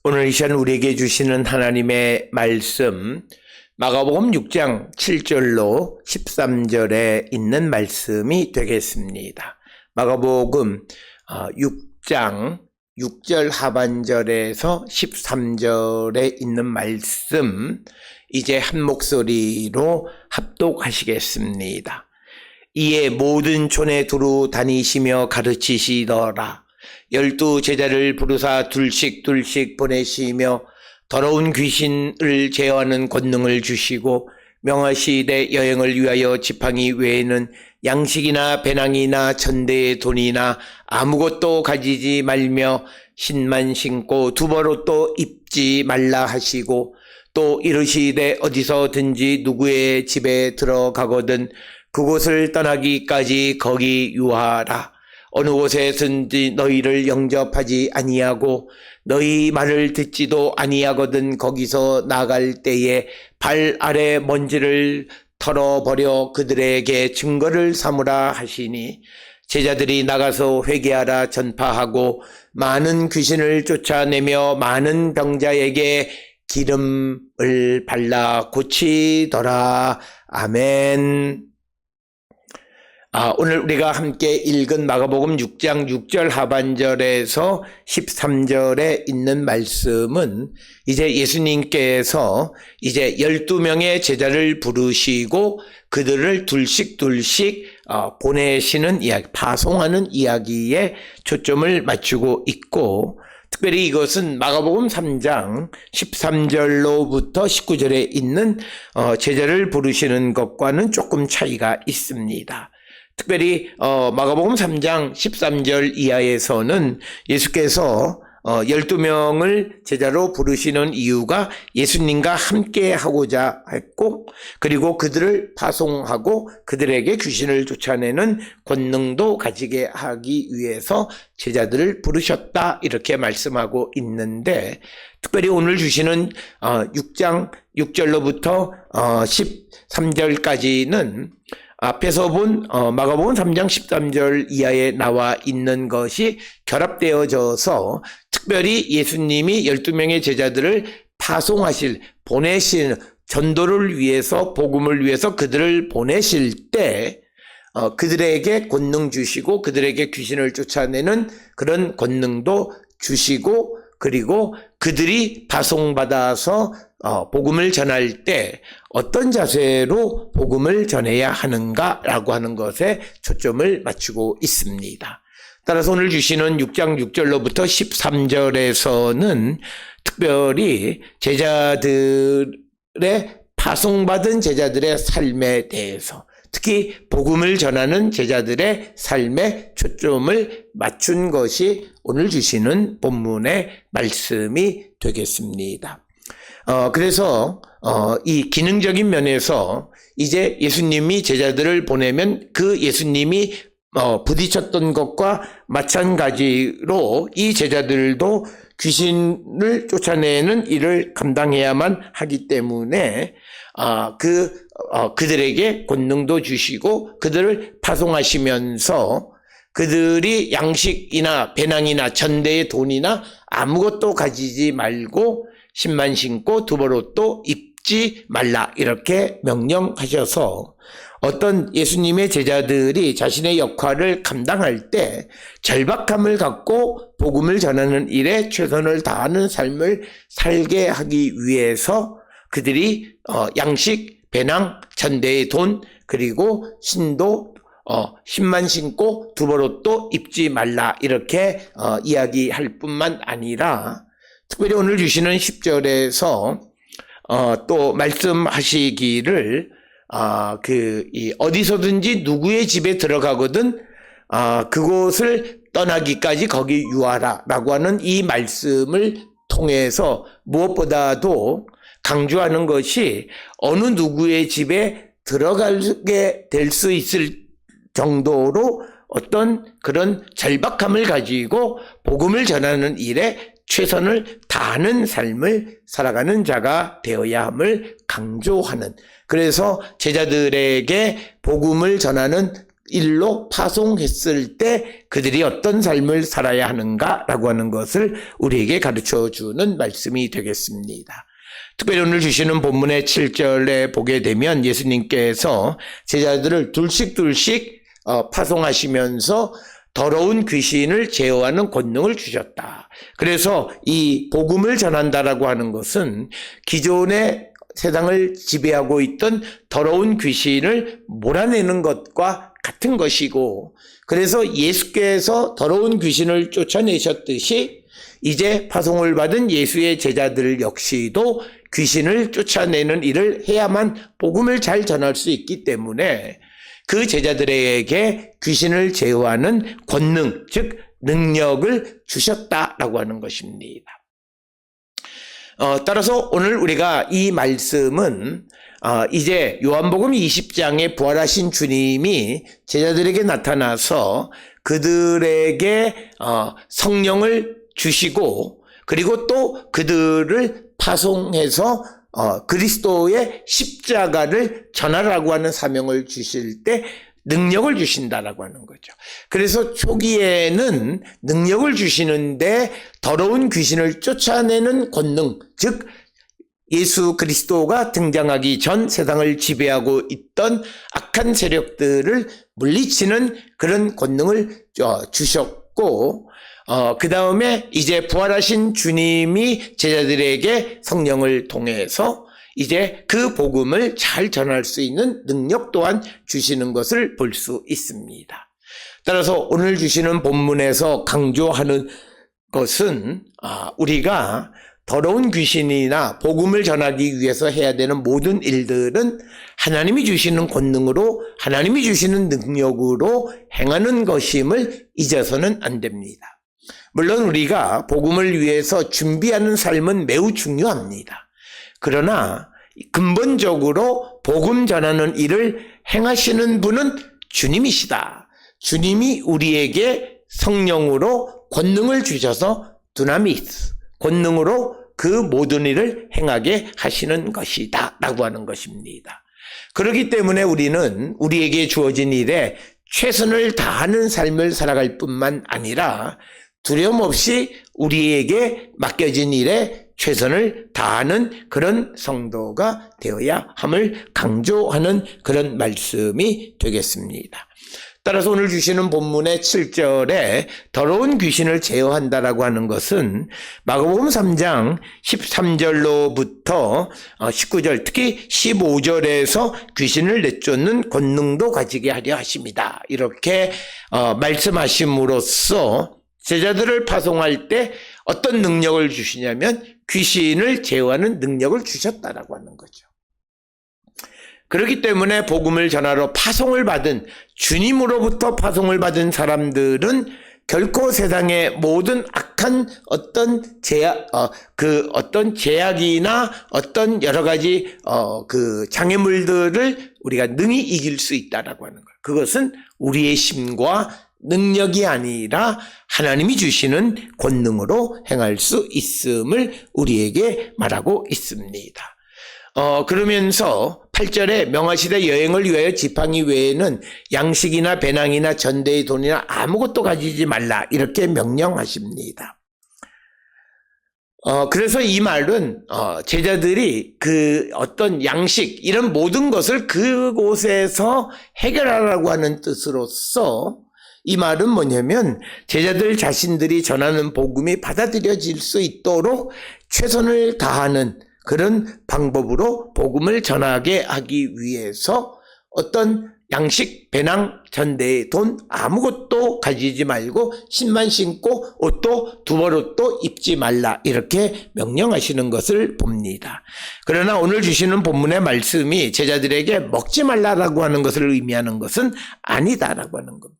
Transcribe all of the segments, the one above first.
오늘 이 시간 우리에게 주시는 하나님의 말씀, 마가복음 6장 7절로 13절에 있는 말씀이 되겠습니다. 마가복음 6장 6절 하반절에서 13절에 있는 말씀, 이제 한 목소리로 합독하시겠습니다. 이에 모든 촌에 두루 다니시며 가르치시더라. 12 제자를 부르사 둘씩 보내시며 더러운 귀신을 제어하는 권능을 주시고 명하시되 여행을 위하여 지팡이 외에는 양식이나 배낭이나 전대의 돈이나 아무것도 가지지 말며 신만 신고 두벌옷도 입지 말라 하시고, 또 이르시되 어디서든지 누구의 집에 들어가거든 그곳을 떠나기까지 거기 유하라. 어느 곳에든지 너희를 영접하지 아니하고 너희 말을 듣지도 아니하거든 거기서 나갈 때에 발 아래 먼지를 털어버려 그들에게 증거를 삼으라 하시니, 제자들이 나가서 회개하라 전파하고 많은 귀신을 쫓아내며 많은 병자에게 기름을 발라 고치더라. 아멘. 오늘 우리가 함께 읽은 마가복음 6장 6절 하반절에서 13절에 있는 말씀은 이제 예수님께서 이제 12명의 제자를 부르시고 그들을 둘씩 보내시는 이야기, 파송하는 이야기에 초점을 맞추고 있고, 특별히 이것은 마가복음 3장 13절로부터 19절에 있는 제자를 부르시는 것과는 조금 차이가 있습니다. 특별히 마가복음 3장 13절 이하에서는 예수께서 12명을 제자로 부르시는 이유가 예수님과 함께 하고자 했고, 그리고 그들을 파송하고 그들에게 귀신을 쫓아내는 권능도 가지게 하기 위해서 제자들을 부르셨다, 이렇게 말씀하고 있는데, 특별히 오늘 주시는 6장 6절로부터 13절까지는 앞에서 본 마가복음 3장 13절 이하에 나와 있는 것이 결합되어져서 특별히 예수님이 12명의 제자들을 보내실 전도를 위해서, 복음을 위해서 그들을 보내실 때 그들에게 권능 주시고 그들에게 귀신을 쫓아내는 그런 권능도 주시고, 그리고 그들이 파송받아서 복음을 전할 때 어떤 자세로 복음을 전해야 하는가라고 하는 것에 초점을 맞추고 있습니다. 따라서 오늘 주시는 6장 6절로부터 13절에서는 특별히 제자들의 파송받은 제자들의 삶에 대해서, 특히 복음을 전하는 제자들의 삶에 초점을 맞춘 것이 오늘 주시는 본문의 말씀이 되겠습니다. 그래서 이 기능적인 면에서 이제 예수님이 제자들을 보내면 그 예수님이 부딪혔던 것과 마찬가지로 이 제자들도 귀신을 쫓아내는 일을 감당해야만 하기 때문에 그들에게 권능도 주시고 그들을 파송하시면서 그들이 양식이나 배낭이나 전대의 돈이나 아무것도 가지지 말고 신만 신고 두벌옷도 입지 말라, 이렇게 명령하셔서 어떤 예수님의 제자들이 자신의 역할을 감당할 때 절박함을 갖고 복음을 전하는 일에 최선을 다하는 삶을 살게 하기 위해서 그들이 양식, 배낭, 전대의 돈, 그리고 신만 신고 두벌옷도 입지 말라, 이렇게 이야기할 뿐만 아니라 특별히 오늘 주시는 10절에서 또 말씀하시기를 어디서든지 누구의 집에 들어가거든 그곳을 떠나기까지 거기 유하라 라고 하는 이 말씀을 통해서 무엇보다도 강조하는 것이 어느 누구의 집에 들어가게 될 수 있을 정도로 어떤 그런 절박함을 가지고 복음을 전하는 일에 최선을 다하는 삶을 살아가는 자가 되어야 함을 강조하는, 그래서 제자들에게 복음을 전하는 일로 파송했을 때 그들이 어떤 삶을 살아야 하는가라고 하는 것을 우리에게 가르쳐주는 말씀이 되겠습니다. 특별히 오늘 주시는 본문의 7절에 보게 되면 예수님께서 제자들을 둘씩 파송하시면서 더러운 귀신을 제어하는 권능을 주셨다. 그래서 이 복음을 전한다라고 하는 것은 기존의 세상을 지배하고 있던 더러운 귀신을 몰아내는 것과 같은 것이고, 그래서 예수께서 더러운 귀신을 쫓아내셨듯이 이제 파송을 받은 예수의 제자들 역시도 귀신을 쫓아내는 일을 해야만 복음을 잘 전할 수 있기 때문에 그 제자들에게 귀신을 제어하는 권능, 즉 능력을 주셨다라고 하는 것입니다. 따라서 오늘 우리가 이 말씀은 이제 요한복음 20장에 부활하신 주님이 제자들에게 나타나서 그들에게 성령을 주시고, 그리고 또 그들을 파송해서 그리스도의 십자가를 전하라고 하는 사명을 주실 때 능력을 주신다라고 하는 거죠. 그래서 초기에는 능력을 주시는데 더러운 귀신을 쫓아내는 권능, 즉 예수 그리스도가 등장하기 전 세상을 지배하고 있던 악한 세력들을 물리치는 그런 권능을 주셨고, 그 다음에 이제 부활하신 주님이 제자들에게 성령을 통해서 이제 그 복음을 잘 전할 수 있는 능력 또한 주시는 것을 볼 수 있습니다. 따라서 오늘 주시는 본문에서 강조하는 것은 우리가 더러운 귀신이나 복음을 전하기 위해서 해야 되는 모든 일들은 하나님이 주시는 권능으로, 하나님이 주시는 능력으로 행하는 것임을 잊어서는 안 됩니다. 물론 우리가 복음을 위해서 준비하는 삶은 매우 중요합니다. 그러나 근본적으로 복음 전하는 일을 행하시는 분은 주님이시다. 주님이 우리에게 성령으로 권능을 주셔서 두나미스, 권능으로 그 모든 일을 행하게 하시는 것이다 라고 하는 것입니다. 그렇기 때문에 우리는 우리에게 주어진 일에 최선을 다하는 삶을 살아갈 뿐만 아니라 두려움 없이 우리에게 맡겨진 일에 최선을 다하는 그런 성도가 되어야 함을 강조하는 그런 말씀이 되겠습니다. 따라서 오늘 주시는 본문의 7절에 더러운 귀신을 제어한다라고 하는 것은 마가복음 3장 13절로부터 19절, 특히 15절에서 귀신을 내쫓는 권능도 가지게 하려 하십니다. 이렇게 말씀하심으로써 제자들을 파송할 때 어떤 능력을 주시냐면 귀신을 제어하는 능력을 주셨다라고 하는 거죠. 그렇기 때문에 복음을 전하러 파송을 받은, 주님으로부터 파송을 받은 사람들은 결코 세상의 모든 악한 어떤 제약이나 어떤 여러 가지 그 장애물들을 우리가 능히 이길 수 있다라고 하는 거예요. 그것은 우리의 힘과 능력이 아니라 하나님이 주시는 권능으로 행할 수 있음을 우리에게 말하고 있습니다. 그러면서 8절에 명하시되 여행을 위하여 지팡이 외에는 양식이나 배낭이나 전대의 돈이나 아무것도 가지지 말라, 이렇게 명령하십니다. 그래서 이 말은 제자들이 그 어떤 양식 이런 모든 것을 그곳에서 해결하라고 하는 뜻으로서 이 말은 뭐냐면 제자들 자신들이 전하는 복음이 받아들여질 수 있도록 최선을 다하는 그런 방법으로 복음을 전하게 하기 위해서 어떤 양식, 배낭, 전대의 돈 아무것도 가지지 말고 신만 신고 옷도 두벌 옷도 입지 말라, 이렇게 명령하시는 것을 봅니다. 그러나 오늘 주시는 본문의 말씀이 제자들에게 먹지 말라라고 하는 것을 의미하는 것은 아니다라고 하는 겁니다.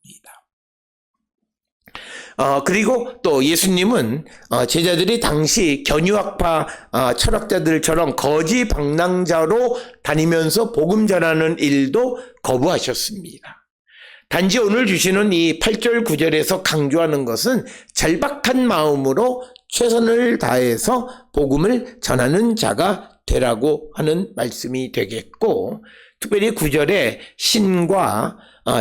그리고 또 예수님은 제자들이 당시 견유학파 철학자들처럼 거지 방랑자로 다니면서 복음 전하는 일도 거부하셨습니다. 단지 오늘 주시는 이 8절 9절에서 강조하는 것은 절박한 마음으로 최선을 다해서 복음을 전하는 자가 되라고 하는 말씀이 되겠고, 특별히 9절에 신과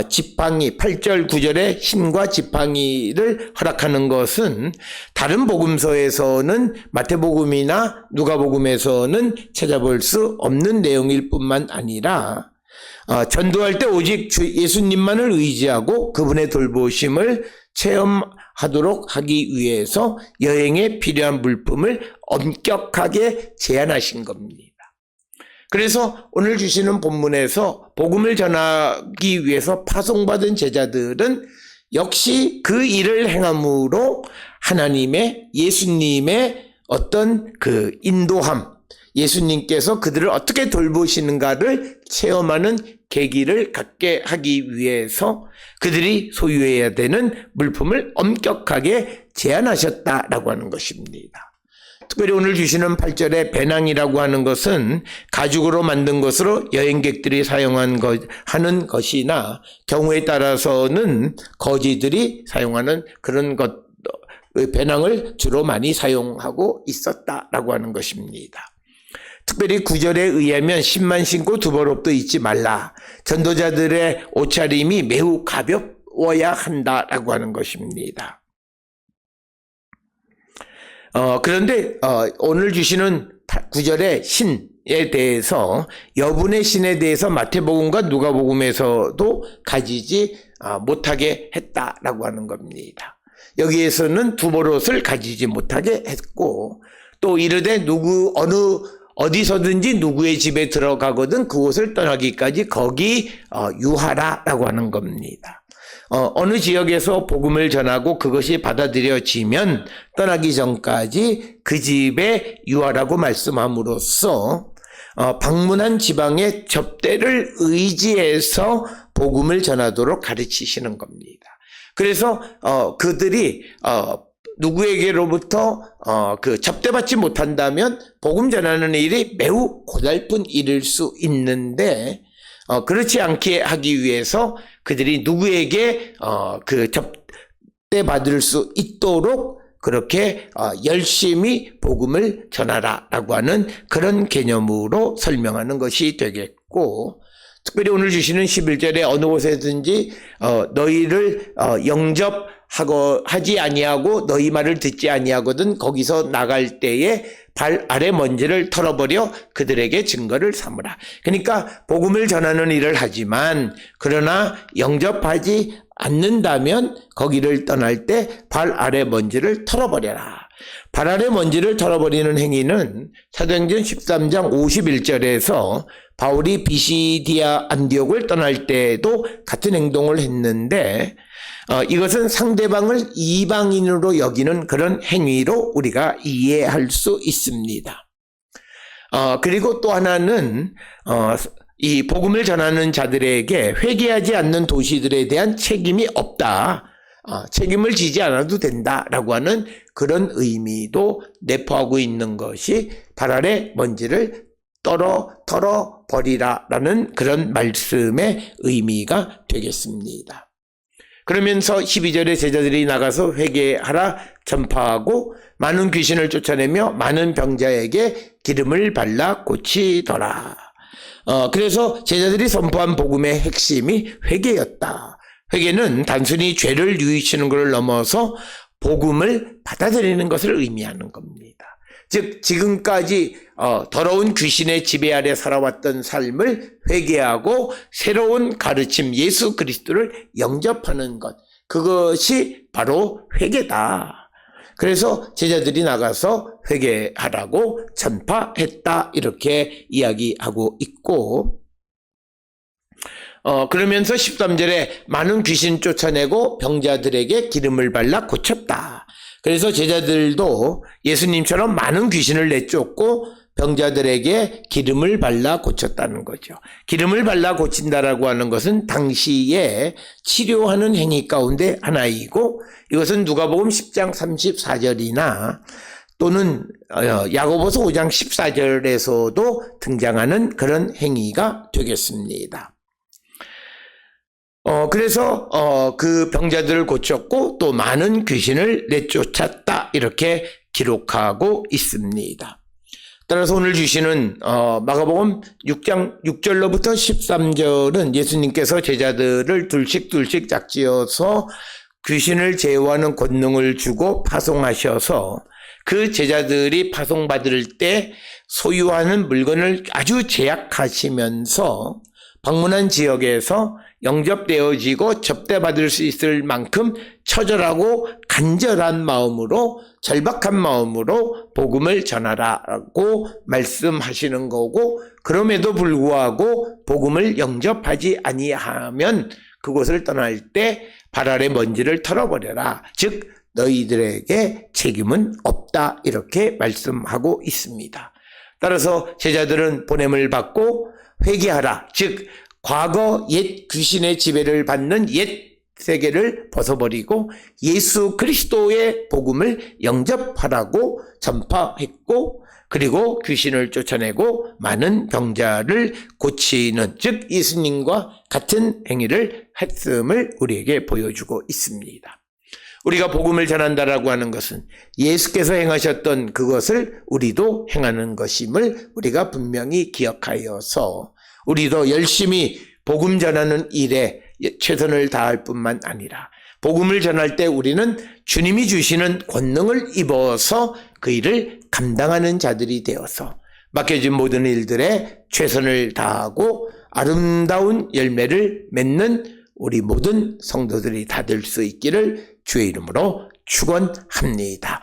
지팡이, 8절 9절에 신과 지팡이를 허락하는 것은 다른 복음서에서는 마태복음이나 누가복음에서는 찾아볼 수 없는 내용일 뿐만 아니라 전도할 때 오직 예수님만을 의지하고 그분의 돌보심을 체험하도록 하기 위해서 여행에 필요한 물품을 엄격하게 제한하신 겁니다. 그래서 오늘 주시는 본문에서 복음을 전하기 위해서 파송받은 제자들은 역시 그 일을 행함으로 하나님의 예수님의 어떤 그 인도함, 예수님께서 그들을 어떻게 돌보시는가를 체험하는 계기를 갖게 하기 위해서 그들이 소유해야 되는 물품을 엄격하게 제한하셨다라고 하는 것입니다. 특별히 오늘 주시는 8절에 배낭이라고 하는 것은 가죽으로 만든 것으로 여행객들이 하는 것이나 경우에 따라서는 거지들이 사용하는 그런 배낭을 주로 많이 사용하고 있었다라고 하는 것입니다. 특별히 9절에 의하면 신만 신고 두벌옷도 입지 말라. 전도자들의 옷차림이 매우 가벼워야 한다라고 하는 것입니다. 그런데 오늘 주시는 9절의 신에 대해서 여분의 신에 대해서 마태복음과 누가복음에서도 가지지 못하게 했다라고 하는 겁니다. 여기에서는 두벌옷을 가지지 못하게 했고 또 이르되 어디서든지 누구의 집에 들어가거든 그곳을 떠나기까지 거기 유하라라고 하는 겁니다. 어느 지역에서 복음을 전하고 그것이 받아들여지면 떠나기 전까지 그 집에 유하라고 말씀함으로써 방문한 지방의 접대를 의지해서 복음을 전하도록 가르치시는 겁니다. 그래서 그들이 누구에게로부터 그 접대받지 못한다면 복음 전하는 일이 매우 고달픈 일일 수 있는데 그렇지 않게 하기 위해서 그들이 누구에게 그 접대받을 수 있도록 그렇게 열심히 복음을 전하라라고 하는 그런 개념으로 설명하는 것이 되겠고 특별히 오늘 주시는 11절에 어느 곳에든지 너희를 영접하지 아니하고 너희 말을 듣지 아니하거든 거기서 나갈 때에 발 아래 먼지를 털어버려 그들에게 증거를 삼으라. 그러니까 복음을 전하는 일을 하지만 그러나 영접하지 않는다면 거기를 떠날 때 발 아래 먼지를 털어버려라. 발 아래 먼지를 털어버리는 행위는 사도행전 13장 51절에서 바울이 비시디아 안디옥을 떠날 때도 같은 행동을 했는데 이것은 상대방을 이방인으로 여기는 그런 행위로 우리가 이해할 수 있습니다. 그리고 또 하나는 이 복음을 전하는 자들에게 회개하지 않는 도시들에 대한 책임이 없다. 책임을 지지 않아도 된다라고 하는 그런 의미도 내포하고 있는 것이 발 아래 먼지를 털어버리라라는 그런 말씀의 의미가 되겠습니다. 그러면서 12절에 제자들이 나가서 회개하라 전파하고 많은 귀신을 쫓아내며 많은 병자에게 기름을 발라 고치더라. 그래서 제자들이 선포한 복음의 핵심이 회개였다. 회개는 단순히 죄를 뉘우치는 것을 넘어서 복음을 받아들이는 것을 의미하는 겁니다. 즉 지금까지 더러운 귀신의 지배 아래 살아왔던 삶을 회개하고 새로운 가르침 예수 그리스도를 영접하는 것, 그것이 바로 회개다. 그래서 제자들이 나가서 회개하라고 전파했다 이렇게 이야기하고 있고 그러면서 13절에 많은 귀신 쫓아내고 병자들에게 기름을 발라 고쳤다. 그래서 제자들도 예수님처럼 많은 귀신을 내쫓고 병자들에게 기름을 발라 고쳤다는 거죠. 기름을 발라 고친다라고 하는 것은 당시에 치료하는 행위 가운데 하나이고 이것은 누가복음 10장 34절이나 또는 야고보서 5장 14절에서도 등장하는 그런 행위가 되겠습니다. 그래서 그 병자들을 고쳤고 또 많은 귀신을 내쫓았다 이렇게 기록하고 있습니다. 따라서 오늘 주시는 마가복음 6장 6절로부터 13절은 예수님께서 제자들을 둘씩 짝지어서 귀신을 제어하는 권능을 주고 파송하셔서 그 제자들이 파송받을 때 소유하는 물건을 아주 제약하시면서 방문한 지역에서 영접되어지고 접대받을 수 있을 만큼 처절하고 간절한 마음으로, 절박한 마음으로 복음을 전하라고 말씀하시는 거고, 그럼에도 불구하고 복음을 영접하지 아니하면 그곳을 떠날 때 발 아래 먼지를 털어버려라. 즉 너희들에게 책임은 없다. 이렇게 말씀하고 있습니다. 따라서 제자들은 보냄을 받고 회개하라. 즉 과거 옛 귀신의 지배를 받는 옛 세계를 벗어버리고 예수 그리스도의 복음을 영접하라고 전파했고, 그리고 귀신을 쫓아내고 많은 병자를 고치는, 즉 예수님과 같은 행위를 했음을 우리에게 보여주고 있습니다. 우리가 복음을 전한다라고 하는 것은 예수께서 행하셨던 그것을 우리도 행하는 것임을 우리가 분명히 기억하여서 우리도 열심히 복음 전하는 일에 최선을 다할 뿐만 아니라 복음을 전할 때 우리는 주님이 주시는 권능을 입어서 그 일을 감당하는 자들이 되어서 맡겨진 모든 일들에 최선을 다하고 아름다운 열매를 맺는 우리 모든 성도들이 다 될 수 있기를 주의 이름으로 축원합니다.